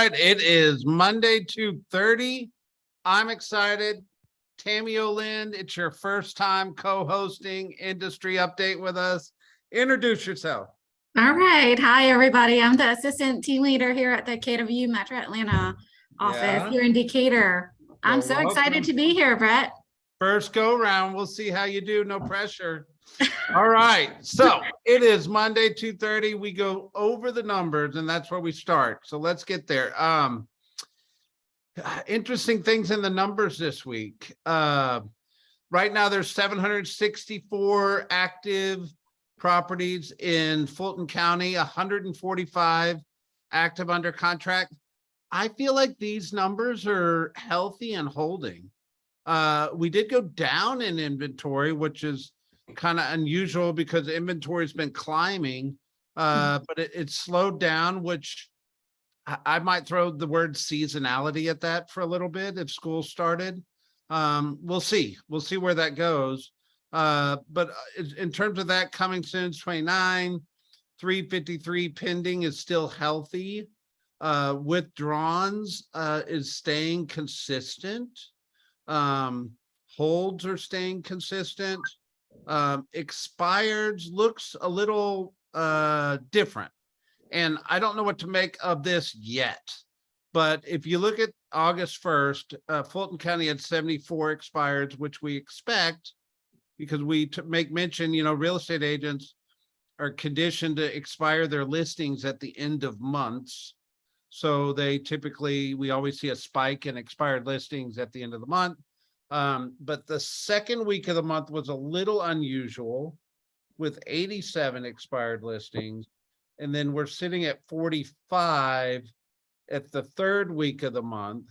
right, it is Monday, 2:30. I'm excited. Tammie Olinde, it's your first time co-hosting Industry Update with us. Introduce yourself. All right. Hi, everybody. I'm the assistant team leader here at the KW Metro Atlanta office here in Decatur. I'm so excited to be here, Brett. First go round. We'll see how you do. No pressure. All right. So it is Monday, 2:30. We go over the numbers and that's where we start. So let's get there. Interesting things in the numbers this week. Right now there's 764 active properties in Fulton County, 145 active under contract. I feel like these numbers are healthy and holding. We did go down in inventory, which is kind of unusual because inventory has been climbing, but it slowed down, which I might throw the word seasonality at that for a little bit if school started. We'll see where that goes. But in terms of that, coming soon, 29, 353 pending is still healthy. Withdrawns is staying consistent. Holds are staying consistent. Expireds looks a little different. And I don't know what to make of this yet. But if you look at August 1st, Fulton County had 74 expireds, which we expect because we make mention, real estate agents are conditioned to expire their listings at the end of months. So we always see a spike in expired listings at the end of the month. But the second week of the month was a little unusual with 87 expired listings. And then we're sitting at 45 at the third week of the month.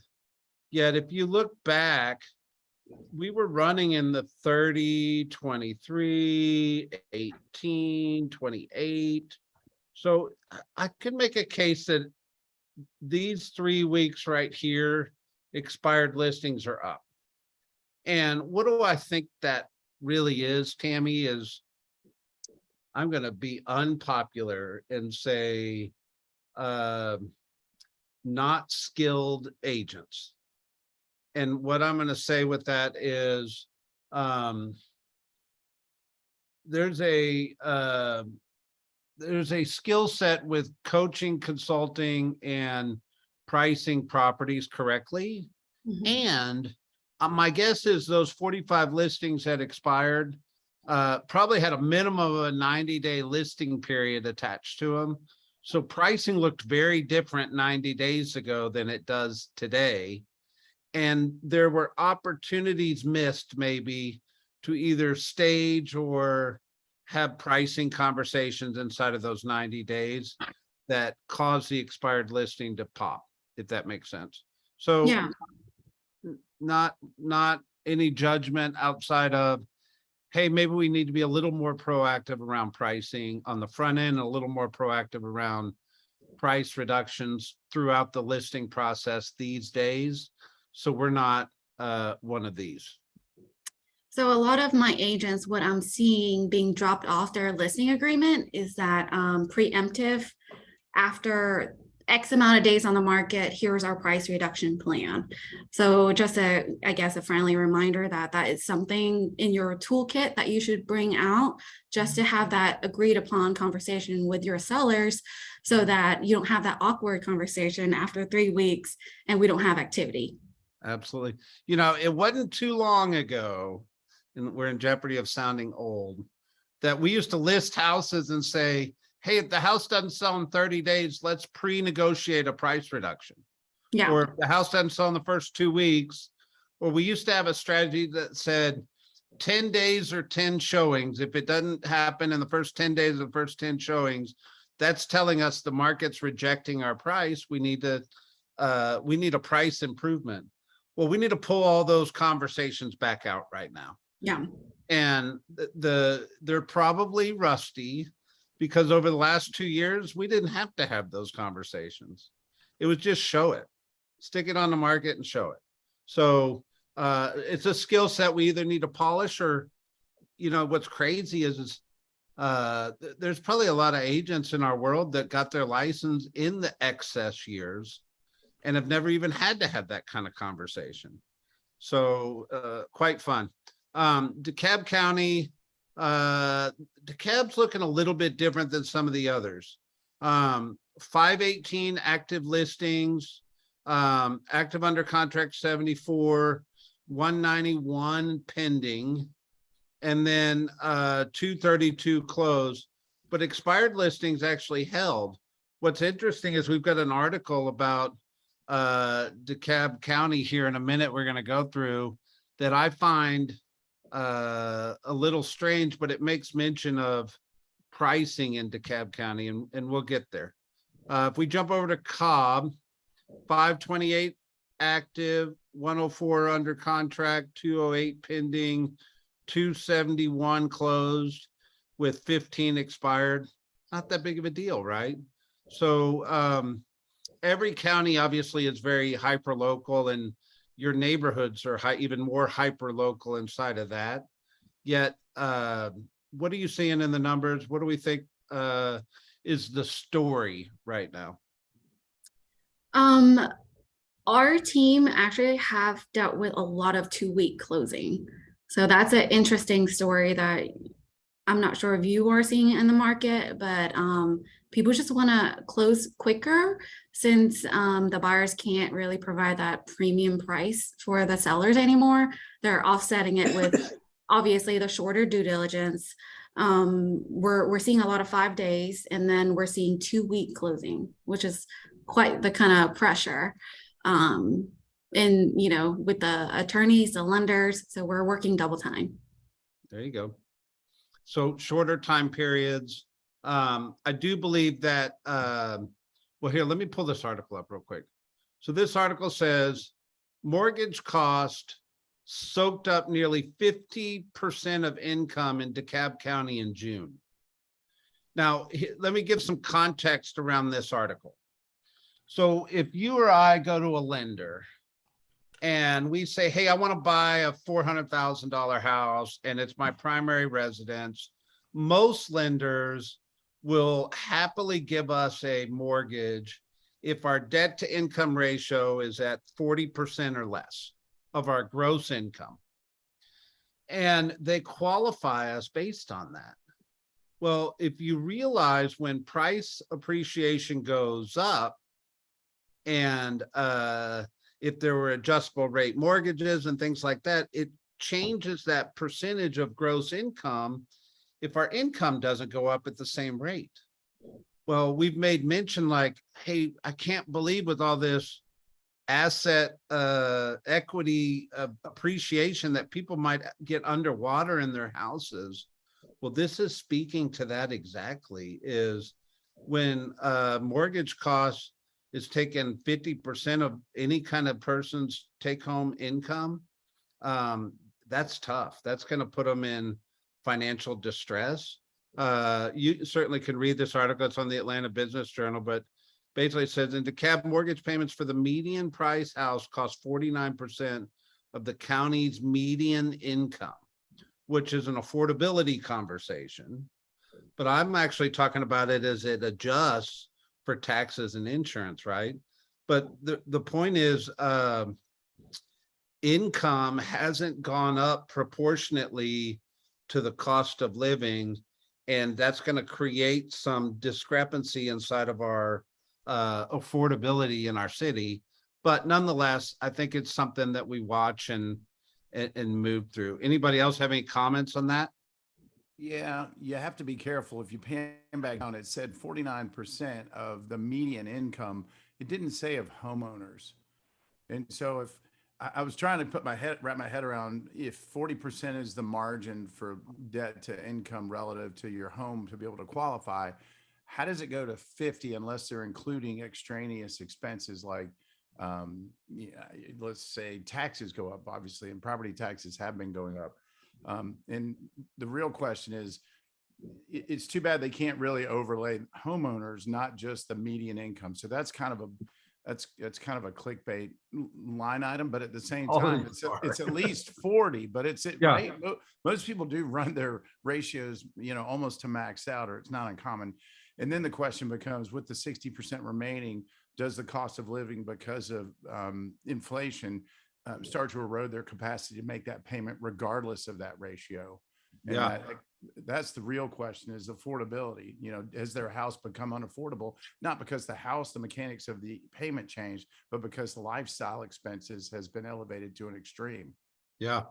Yet if you look back, we were running in the 30, 23, 18, 28. So I could make a case that these 3 weeks right here, expired listings are up. And what do I think that really is, Tammie, is I'm going to be unpopular and say not skilled agents. And what I'm going to say with that is there's a skill set with coaching, consulting, and pricing properties correctly. Mm-hmm. And my guess is those 45 listings that expired probably had a minimum of a 90-day listing period attached to them. So pricing looked very different 90 days ago than it does today. And there were opportunities missed maybe to either stage or have pricing conversations inside of those 90 days that caused the expired listing to pop, if that makes sense. So yeah. Not any judgment outside of, hey, maybe we need to be a little more proactive around pricing on the front end, a little more proactive around price reductions throughout the listing process these days. So we're not one of these. So a lot of my agents, what I'm seeing being dropped off their listing agreement is that preemptive, after X amount of days on the market, here's our price reduction plan. So just a friendly reminder that is something in your toolkit that you should bring out just to have that agreed upon conversation with your sellers so that you don't have that awkward conversation after 3 weeks and we don't have activity. Absolutely. It wasn't too long ago, and we're in jeopardy of sounding old, that we used to list houses and say, hey, if the house doesn't sell in 30 days, let's pre-negotiate a price reduction. Yeah. Or if the house doesn't sell in the first 2 weeks, or we used to have a strategy that said 10 days or 10 showings. If it doesn't happen in the first 10 days of the first 10 showings, that's telling us the market's rejecting our price. We need a price improvement. Well, we need to pull all those conversations back out right now. Yeah. And they're probably rusty because over the last 2 years, we didn't have to have those conversations. It was just show it, stick it on the market and show it. So it's a skill set we either need to polish or, what's crazy is there's probably a lot of agents in our world that got their license in the excess years. and have never even had to have that kind of conversation. So quite fun. DeKalb County, DeKalb's looking a little bit different than some of the others. 518 active listings, active under contract 74, 191 pending, and then 232 closed, but expired listings actually held. What's interesting is we've got an article about DeKalb County here in a minute we're going to go through that I find a little strange, but it makes mention of pricing in DeKalb County, and we'll get there. If we jump over to Cobb, 528 active, 104 under contract, 208 pending, 271 closed with 15 expired. Not that big of a deal, right? So every county obviously is very hyper local, and your neighborhoods are even more hyper local inside of that. Yet, what are you seeing in the numbers? What do we think is the story right now? Our team actually have dealt with a lot of 2-week closing. So that's an interesting story that I'm not sure if you are seeing in the market, but people just want to close quicker since the buyers can't really provide that premium price for the sellers anymore. They're offsetting it with obviously the shorter due diligence. We're seeing a lot of 5 days, and then we're seeing 2-week closing, which is quite the kind of pressure. And with the attorneys, the lenders, so we're working double time. There you go. So shorter time periods. I do believe that, well, here, let me pull this article up real quick. So this article says mortgage cost soaked up nearly 50% of income in DeKalb County in June. Now, let me give some context around this article. So if you or I go to a lender and we say, hey, I want to buy a $400,000 house and it's my primary residence, most lenders will happily give us a mortgage if our debt to income ratio is at 40% or less of our gross income. And they qualify us based on that. Well, if you realize when price appreciation goes up, and if there were adjustable rate mortgages and things like that, it changes that percentage of gross income if our income doesn't go up at the same rate. Well, we've made mention like, hey, I can't believe with all this asset equity appreciation that people might get underwater in their houses. Well, this is speaking to that exactly, is when mortgage costs is taking 50% of any kind of person's take-home income, that's tough. That's going to put them in financial distress. You certainly can read this article. It's on the Atlanta Business Journal, but basically it says in DeKalb, mortgage payments for the median price house cost 49% of the county's median income, which is an affordability conversation. But I'm actually talking about it as it adjusts for taxes and insurance, right? But the point is, income hasn't gone up proportionately to the cost of living, and that's going to create some discrepancy inside of our affordability in our city. But nonetheless, I think it's something that we watch and move through. Anybody else have any comments on that? Yeah, you have to be careful. If you pan back down, it said 49% of the median income. It didn't say of homeowners. And so if I was trying to wrap my head around, if 40% is the margin for debt to income relative to your home to be able to qualify, how does it go to 50 unless they're including extraneous expenses like, let's say taxes go up, obviously, and property taxes have been going up. And the real question is, it's too bad they can't really overlay homeowners, not just the median income. So that's kind of a clickbait line item, but at the same time, it's at least 40, but right. Most people do run their ratios, almost to max out, or it's not uncommon. And then the question becomes, with the 60% remaining, does the cost of living because of inflation start to erode their capacity to make that payment regardless of that ratio? And Yeah. that's the real question, is affordability. You know, has their house become unaffordable? Not because the house, the mechanics of the payment changed, but because the lifestyle expenses has been elevated to an extreme. Yeah.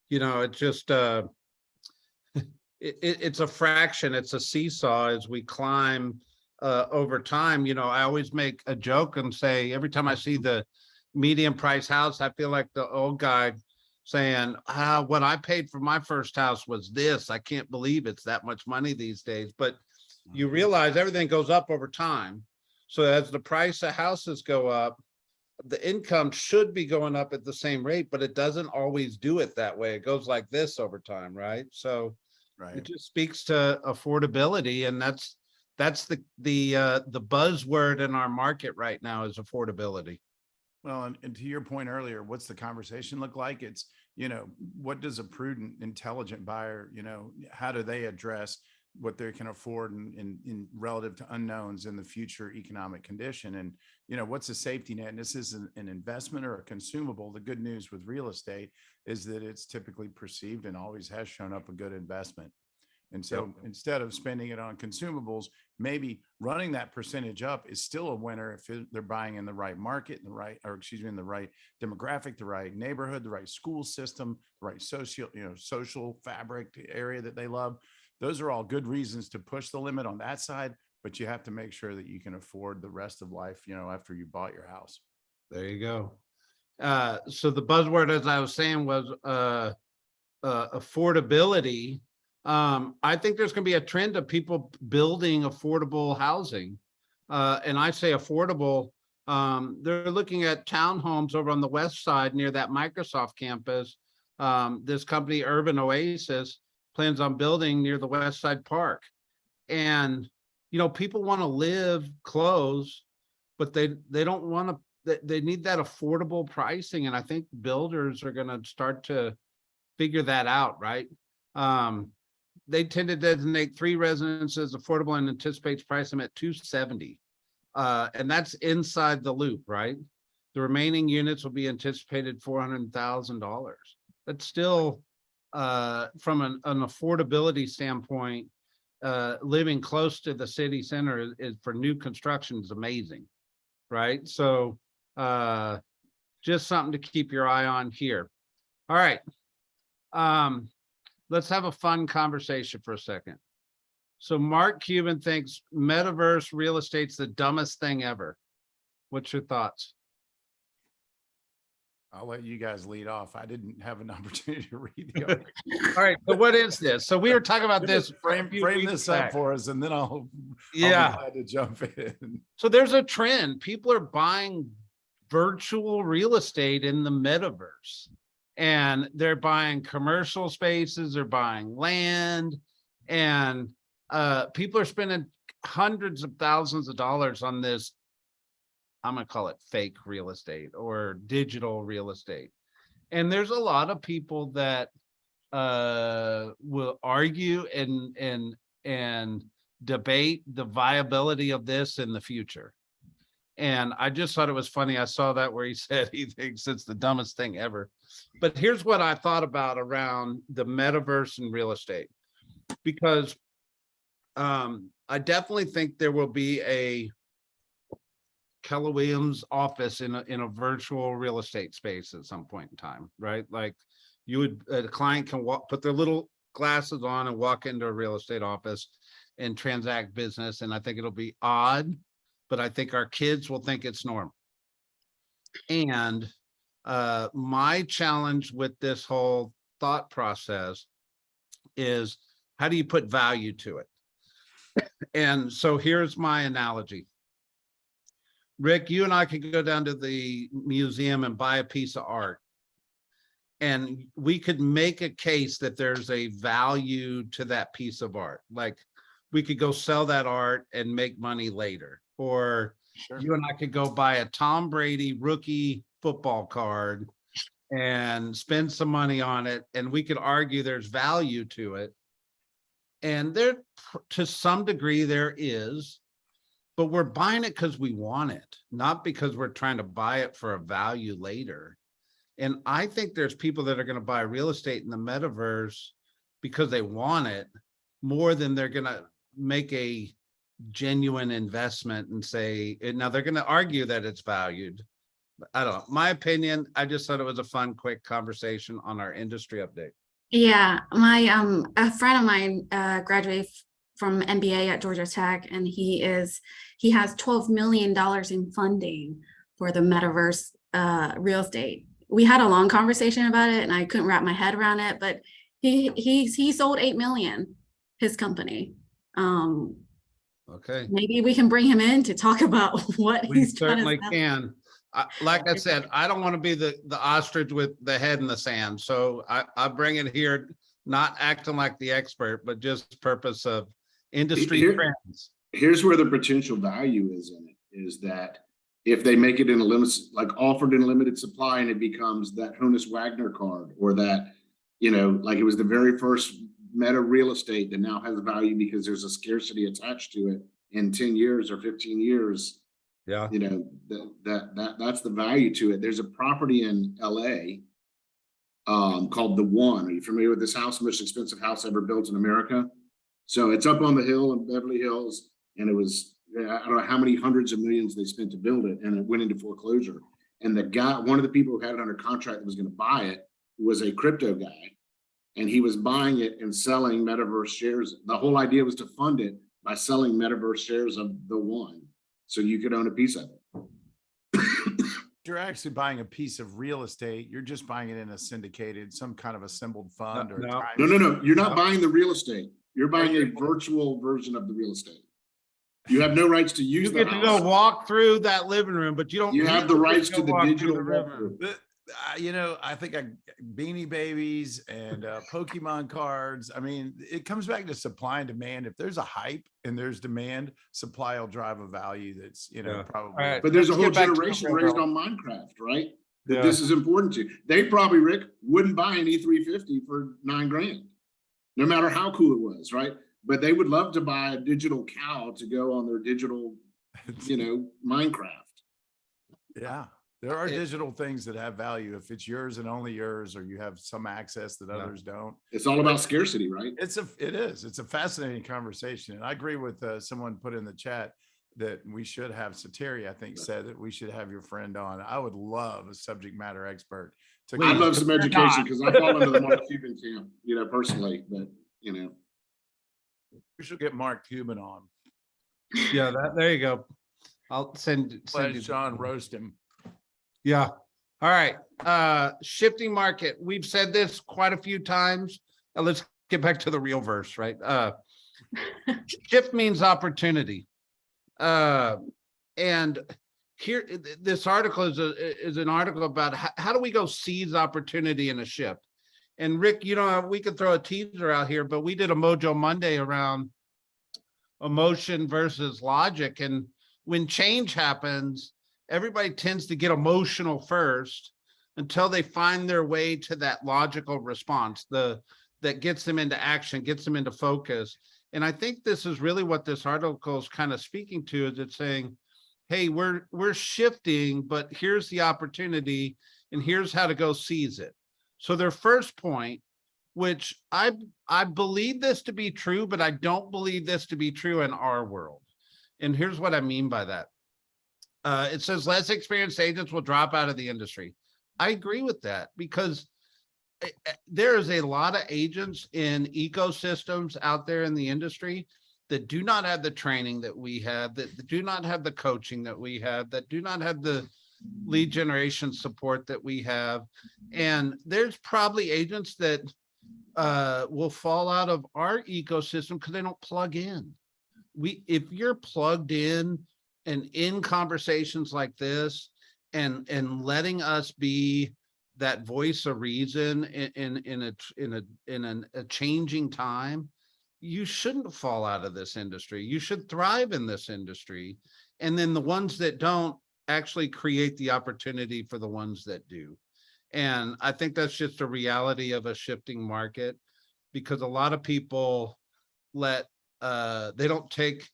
You know, it just, it's a fraction, it's a seesaw as we climb over time. You know, I always make a joke and say, every time I see the median price house, I feel like the old guy saying, what I paid for my first house was this. I can't believe it's that much money these days. But you realize everything goes up over time. So as the price of houses go up, the income should be going up at the same rate, but it doesn't always do it that way. It goes like this over time, right? So it just speaks to affordability, and that's the buzzword in our market right now is affordability. Well, and to your point earlier, what's the conversation look like? It's, you know, what does a prudent, intelligent buyer, you know, how do they address what they can afford in relative to unknowns in the future economic condition? And, you know, what's a safety net? And this isn't an investment or a consumable. The good news with real estate is that it's typically perceived and always has shown up a good investment. And so instead of spending it on consumables, maybe running that percentage up is still a winner if they're buying in the right market, in the right, or excuse me, in the right demographic, the right neighborhood, the right school system, the right social fabric area that they love. Those are all good reasons to push the limit on that side, but you have to make sure that you can afford the rest of life, you know, after you bought your house. There you go. So the buzzword, as I was saying, was affordability. I think there's going to be a trend of people building affordable housing. And I say affordable, they're looking at townhomes over on the west side near that Microsoft campus. This company, Urban Oasis, plans on building near the West Side Park. And, you know, people want to live close, but they don't want to, they need that affordable pricing. And I think builders are going to start to figure that out, right? They tend to designate 3 residences affordable and anticipates price them at $270. And that's inside the loop, right? The remaining units will be anticipated $400,000. That's still, from an affordability standpoint, living close to the city center is for new construction is amazing, right? So just something to keep your eye on here. All right. Let's have a fun conversation for a second. So Mark Cuban thinks metaverse real estate's the dumbest thing ever. What's your thoughts? I'll let you guys lead off. I didn't have an opportunity to read the article. All right, so what is this? So we were talking about this. Frame this up for us, and then I'll be glad to jump in. So there's a trend. People are buying virtual real estate in the metaverse. And they're buying commercial spaces, they're buying land, and people are spending hundreds of thousands of dollars on this. I'm going to call it fake real estate or digital real estate. And there's a lot of people that will argue and debate the viability of this in the future. And I just thought it was funny. I saw that where he said he thinks it's the dumbest thing ever. But here's what I thought about around the metaverse and real estate, because I definitely think there will be a Keller Williams office in a virtual real estate space at some point in time, right? Like you would, a client can put their little glasses on and walk into a real estate office and transact business. And I think it'll be odd, but I think our kids will think it's normal. And my challenge with this whole thought process is, how do you put value to it? And so here's my analogy. Rick, you and I could go down to the museum and buy a piece of art. And we could make a case that there's a value to that piece of art. Like we could go sell that art and make money later. Or you and I could go buy a Tom Brady rookie football card and spend some money on it. And we could argue there's value to it. And there, to some degree, there is. but we're buying it because we want it, not because we're trying to buy it for a value later. And I think there's people that are going to buy real estate in the metaverse because they want it more than they're going to make a genuine investment and say, and now they're going to argue that it's valued. I don't know. My opinion, I just thought it was a fun, quick conversation on our industry update. Yeah, my a friend of mine graduated from MBA at Georgia Tech, and he has $12 million in funding for the metaverse real estate. We had a long conversation about it and I couldn't wrap my head around it, but he sold 8 million, his company. Okay. Maybe we can bring him in to talk about what We he's trying to certainly sell. can. Like I said, I don't want to be the ostrich with the head in the sand. So I bring it here, not acting like the expert, but just purpose of industry trends. Here's where the potential value is in it, is that if they make it in a limited, like offered in limited supply, and it becomes that Honus Wagner card, or that, you know, like it was the very first meta real estate that now has value because there's a scarcity attached to it in 10 years or 15 years. Yeah. You know, that's the value to it. There's a property in LA called The One. Are you familiar with this house? The most expensive house ever built in America. So it's up on the hill in Beverly Hills, and it was, I don't know how many hundreds of millions they spent to build it, and it went into foreclosure. And the guy, one of the people who had it under contract that was going to buy it, was a crypto guy, and he was buying it and selling metaverse shares. The whole idea was to fund it by selling metaverse shares of The One, so you could own a piece of it. You're actually buying a piece of real estate. You're just buying it in a syndicated, some kind of assembled fund. No. No. You're not buying the real estate. You're buying a virtual version of the real estate. You have no rights to use the You get to go house. walk through that living room, but you don't. You have the really rights get to the walk through digital living walkthrough. room. You know, I think Beanie Babies and Pokemon cards. I mean, it comes back to supply and demand. If there's a hype and there's demand, supply will drive a value that's, you know, Yeah. probably. All right. But there's a Let's whole get back to generation Caldwell. raised on Minecraft, right? That Yeah. this is important to. They probably, Rick, wouldn't buy an E350 for $9 grand, no matter how cool it was, right? But they would love to buy a digital cow to go on their digital, you know, Minecraft. Yeah. There are It- digital things that have value if it's yours and only yours, or you have some access that others don't. It's all about scarcity, right? It is. It's a fascinating conversation. And I agree with someone put in the chat that we should have, Satiri, I think, said that we should have your friend on. I would love a subject matter expert. I'd love some education because I fall into the Mark Cuban camp, you know, personally, but you know. We should get Mark Cuban on. Yeah, there you go. I'll send Let you. Sean roast him. Yeah. All right. Shifting market. We've said this quite a few times. Let's get back to the real verse, right? Shift means opportunity. And here, this article is an article about how do we go seize opportunity in a shift? And Rick, you know, we could throw a teaser out here, but we did a Mojo Monday around emotion versus logic. And when change happens, everybody tends to get emotional first until they find their way to that logical response, that gets them into action, gets them into focus. And I think this is really what this article is kind of speaking to, is it's saying, hey, we're shifting, but here's the opportunity and here's how to go seize it. So their first point, which I believe this to be true, but I don't believe this to be true in our world. And here's what I mean by that. It says less experienced agents will drop out of the industry. I agree with that because there is a lot of agents in ecosystems out there in the industry that do not have the training that we have, that do not have the coaching that we have, that do not have the lead generation support that we have. And there's probably agents that will fall out of our ecosystem because they don't plug in. If you're plugged in and in conversations like this and letting us be that voice of reason in a changing time, you shouldn't fall out of this industry. You should thrive in this industry. And then the ones that don't actually create the opportunity for the ones that do. And I think that's just a reality of a shifting market, because a lot of people they don't take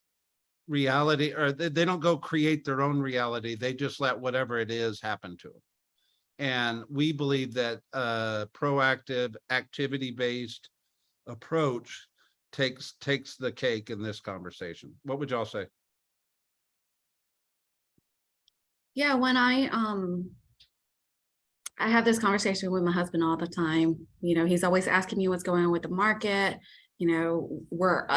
reality, or they don't go create their own reality. They just let whatever it is happen to them. And we believe that proactive, activity-based approach takes the cake in this conversation. What would y'all say? Yeah, when I have this conversation with my husband all the time. You know, he's always asking me what's going on with the market. You know, we're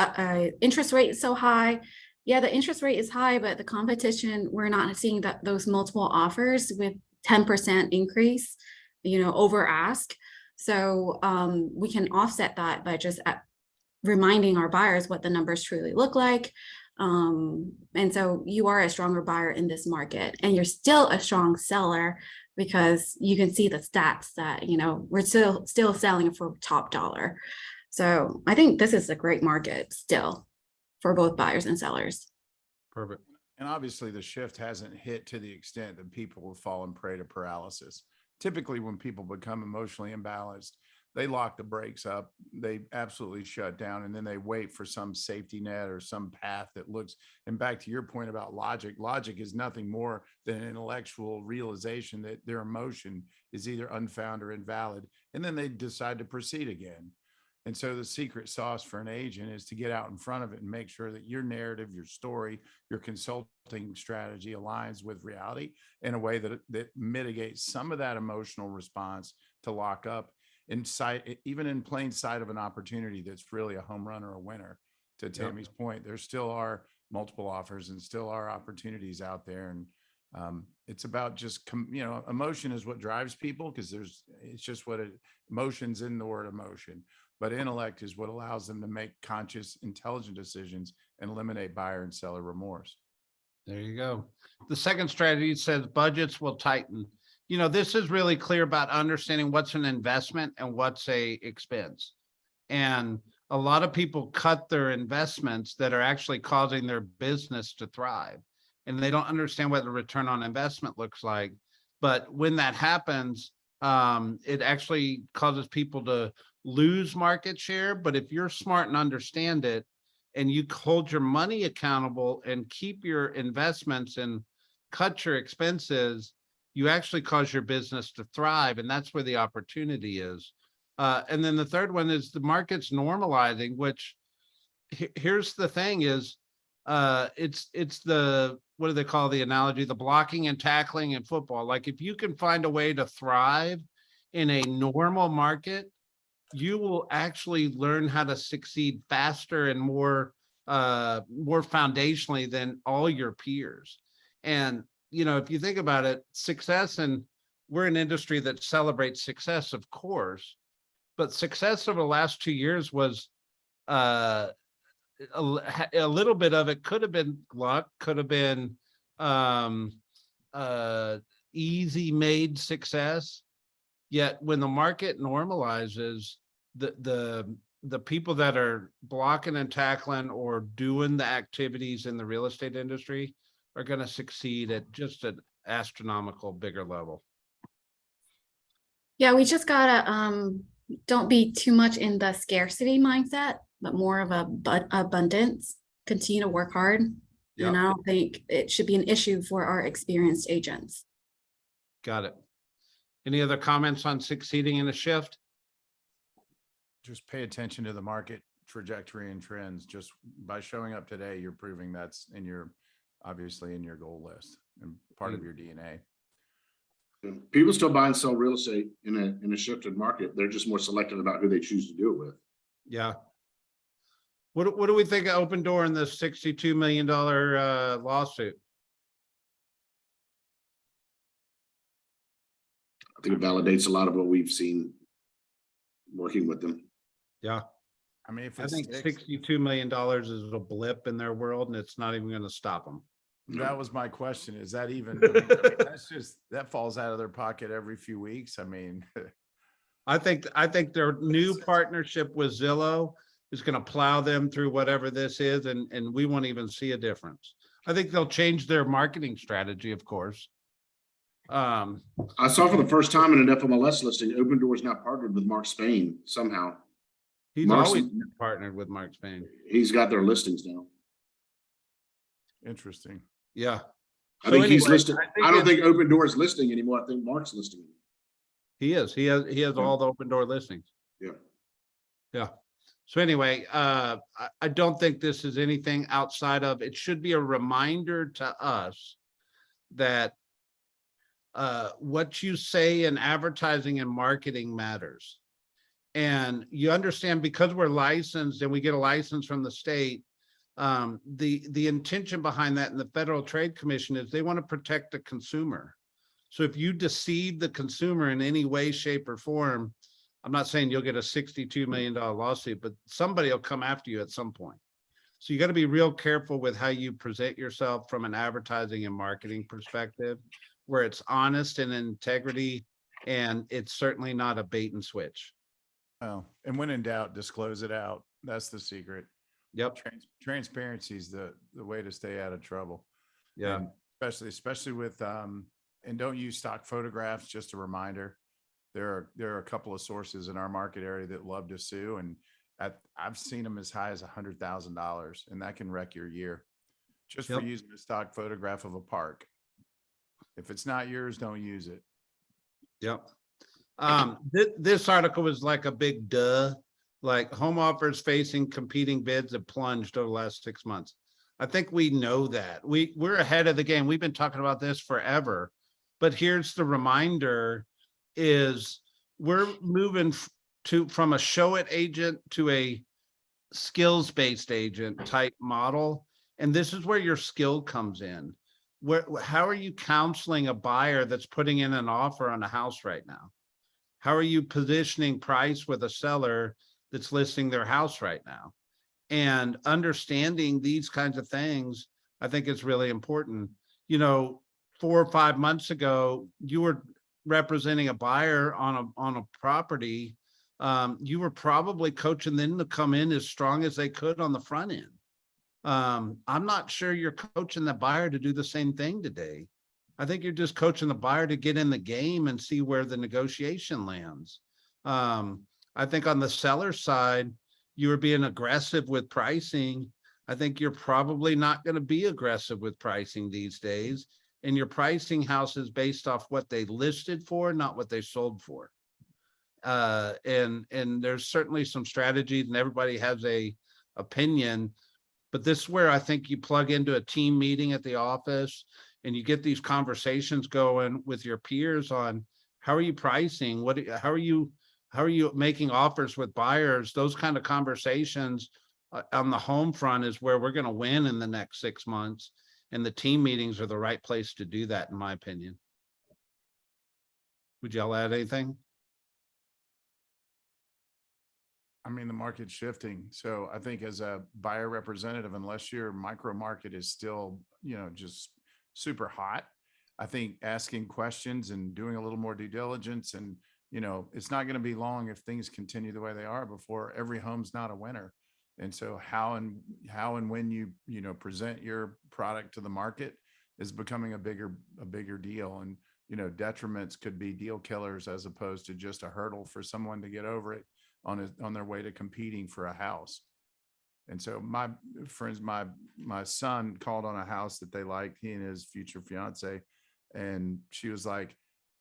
interest rate is so high. Yeah, the interest rate is high, but the competition, we're not seeing that those multiple offers with 10% increase, you know, over ask. So we can offset that by just reminding our buyers what the numbers truly look like. And so you are a stronger buyer in this market, and you're still a strong seller because you can see the stats that, you know, we're still selling for top dollar. So I think this is a great market still for both buyers and sellers. Perfect. And obviously the shift hasn't hit to the extent that people have fallen prey to paralysis. Typically when people become emotionally imbalanced, they lock the brakes up, they absolutely shut down, and then they wait for some safety net or some path that looks, and back to your point about logic is nothing more than an intellectual realization that their emotion is either unfound or invalid, and then they decide to proceed again. And so the secret sauce for an agent is to get out in front of it and make sure that your narrative, your story, your consulting strategy aligns with reality in a way that mitigates some of that emotional response to lock up in sight, even in plain sight of an opportunity that's really a home run or a winner. To Tammie's point, there still are multiple offers and still are opportunities out there. And it's about just, emotion is what drives people, because it's just emotion's in the word emotion. But intellect is what allows them to make conscious, intelligent decisions and eliminate buyer and seller remorse. There you go. The second strategy says budgets will tighten. You know, this is really clear about understanding what's an investment and what's a expense. And a lot of people cut their investments that are actually causing their business to thrive. And they don't understand what the return on investment looks like. But when that happens, it actually causes people to lose market share. But if you're smart and understand it, and you hold your money accountable and keep your investments and cut your expenses, you actually cause your business to thrive. And that's where the opportunity is. And then the third one is the market's normalizing, which here's the thing is, it's the, what do they call the analogy? The blocking and tackling in football. Like if you can find a way to thrive in a normal market, you will actually learn how to succeed faster and more foundationally than all your peers. And, you know, if you think about it, success, and we're an industry that celebrates success, of course, but success over the last 2 years was a little bit of it could have been luck, could have been easy made success. Yet when the market normalizes, the people that are blocking and tackling or doing the activities in the real estate industry are going to succeed at just an astronomical bigger level. Yeah, we just gotta don't be too much in the scarcity mindset, but more of a abundance. Continue to work hard. Yep. And I don't think it should be an issue for our experienced agents. Got it. Any other comments on succeeding in a shift? Just pay attention to the market trajectory and trends. Just by showing up today, you're proving that's obviously in your goal list and part of your DNA. People still buy and sell real estate in a shifted market. They're just more selective about who they choose to do it with. Yeah. What do we think of Opendoor in this $62 million lawsuit? I think it validates a lot of what we've seen working with them. Yeah. I mean, if I it's think $62 million is a blip in their world, and it's not even going to stop them. that was my question. Is that even, that falls out of their pocket every few weeks. I mean, I think their new partnership with Zillow is going to plow them through whatever this is, and we won't even see a difference. I think they'll change their marketing strategy, of course. I saw for the first time in an FMLS listing, Opendoor is now partnered with Mark Spain somehow. He's always partnered with Mark Spain. He's got their listings now. Interesting. Yeah. I So think he's anyway, listed. I I don't think think Opendoor is listing anymore. I think Mark's listing. He is. He has all the open door listings. Yeah. Yeah. So anyway, I don't think this is anything outside of, it should be a reminder to us that what you say in advertising and marketing matters. And you understand, because we're licensed and we get a license from the state, the intention behind that in the Federal Trade Commission is they want to protect the consumer. So if you deceive the consumer in any way, shape, or form, I'm not saying you'll get a $62 million lawsuit, but somebody will come after you at some point. So you got to be real careful with how you present yourself from an advertising and marketing perspective, where it's honest and integrity, and it's certainly not a bait and switch. Oh, and when in doubt, disclose it out. That's the secret. Yep. Transparency is the way to stay out of trouble. Yeah. And especially with, and don't use stock photographs. Just a reminder, there are a couple of sources in our market area that love to sue, and I've seen them as high as $100,000, and that can wreck your year just for Yep. using a stock photograph of a park. If it's not yours, don't use it. Yep. This article was like a big duh, like home offers facing competing bids have plunged over the last 6 months. I think we know that we're ahead of the game. We've been talking about this forever, but here's the reminder is we're moving from a show it agent to a skills-based agent type model. And this is where your skill comes in. How are you counseling a buyer that's putting in an offer on a house right now? How are you positioning price with a seller that's listing their house right now? And understanding these kinds of things, I think is really important. 4 or 5 months ago, you were representing a buyer on a property. You were probably coaching them to come in as strong as they could on the front end. I'm not sure you're coaching the buyer to do the same thing today. I think you're just coaching the buyer to get in the game and see where the negotiation lands. I think on the seller side, you were being aggressive with pricing. I think you're probably not going to be aggressive with pricing these days. And your pricing houses based off what they listed for, not what they sold for. And there's certainly some strategies, and everybody has a opinion. But this is where I think you plug into a team meeting at the office and you get these conversations going with your peers on how are you pricing? How are you making offers with buyers? Those kind of conversations on the home front is where we're going to win in the next 6 months. And the team meetings are the right place to do that, in my opinion. Would y'all add anything? I mean, the market's shifting. So I think as a buyer representative, unless your micro market is still, just super hot, I think asking questions and doing a little more due diligence, and, it's not going to be long if things continue the way they are before every home's not a winner. And so how and when you present your product to the market is becoming a bigger deal. And, detriments could be deal killers as opposed to just a hurdle for someone to get over it on their way to competing for a house. And so my friends, my son called on a house that they liked, he and his future fiance, and she was like,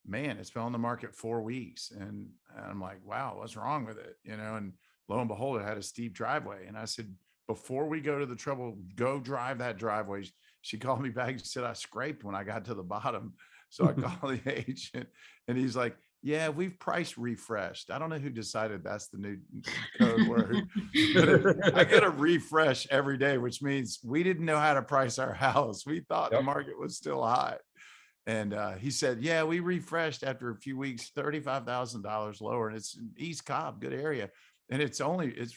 man, it's been on the market 4 weeks. And I'm like, wow, what's wrong with it? And lo and behold, it had a steep driveway. And I said, before we go to the trouble, go drive that driveway. She called me back. She said, I scraped when I got to the bottom. So I called the agent, and he's like, yeah, we've price refreshed. I don't know who decided that's the new code word, but I get a refresh every day, which means we didn't know how to price our house. We thought the market was still hot. And he said, yeah, we refreshed after a few weeks, $35,000 lower. And it's in East Cobb, good area. And it's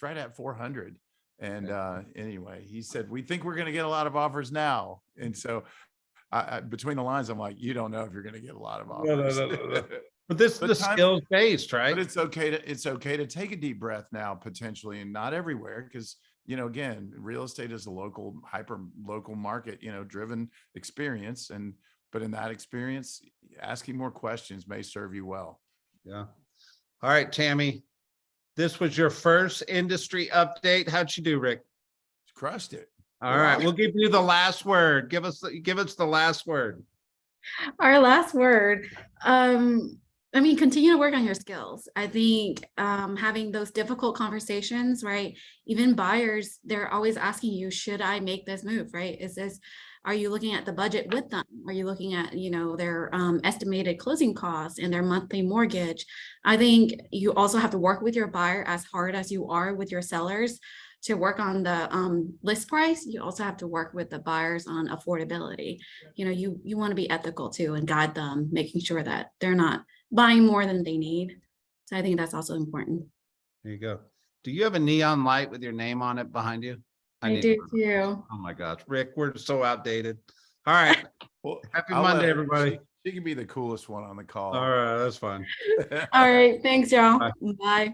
right at 400. And anyway, he said, we think we're going to get a lot of offers now. And so I between the lines, I'm like, you don't know if you're going to get a lot of offers. No. But this is the skills based, right? But it's okay to take a deep breath now, potentially, and not everywhere, because again, real estate is a hyper local market, driven experience, but in that experience, asking more questions may serve you well. Yeah. All right, Tammie, this was your first industry update. How'd you do, Rick? Crushed it. All right, we'll give you the last word. Give us the last word. Our last word, I mean, continue to work on your skills. I think having those difficult conversations, right? Even buyers, they're always asking you, should I make this move, right? Are you looking at the budget with them? Are you looking at, their estimated closing costs and their monthly mortgage? I think you also have to work with your buyer as hard as you are with your sellers to work on the list price. You also have to work with the buyers on affordability. You want to be ethical too and guide them, making sure that they're not buying more than they need. So I think that's also important. There you go. Do you have a neon light with your name on it behind you? I need do to- too. Oh my gosh, Rick, we're so outdated. All right. Well, Happy I'll let Monday, her- everybody. She can be the coolest one on the call. All right, that's fine. All right. Thanks, y'all. Bye. Bye.